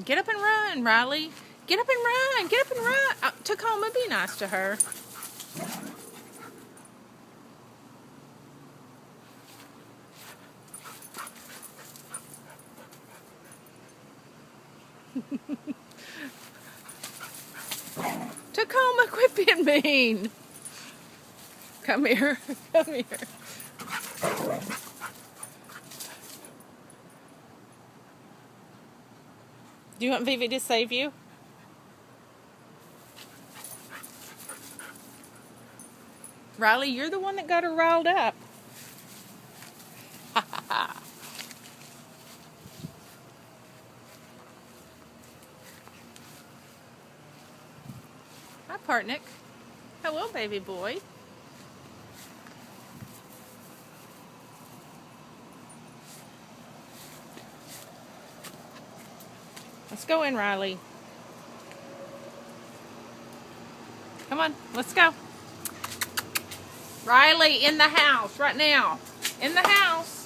Get up and run, Riley. Get up and run. Get up and run. Tacoma, be nice to her. Tacoma, quit being mean. Come here. Come here. Do you want Vivi to save you? Riley, you're the one that got her riled up. Hi, Partnick. Hello, baby boy. Let's go in, Riley. Come on, let's go. Riley, in the house right now. In the house.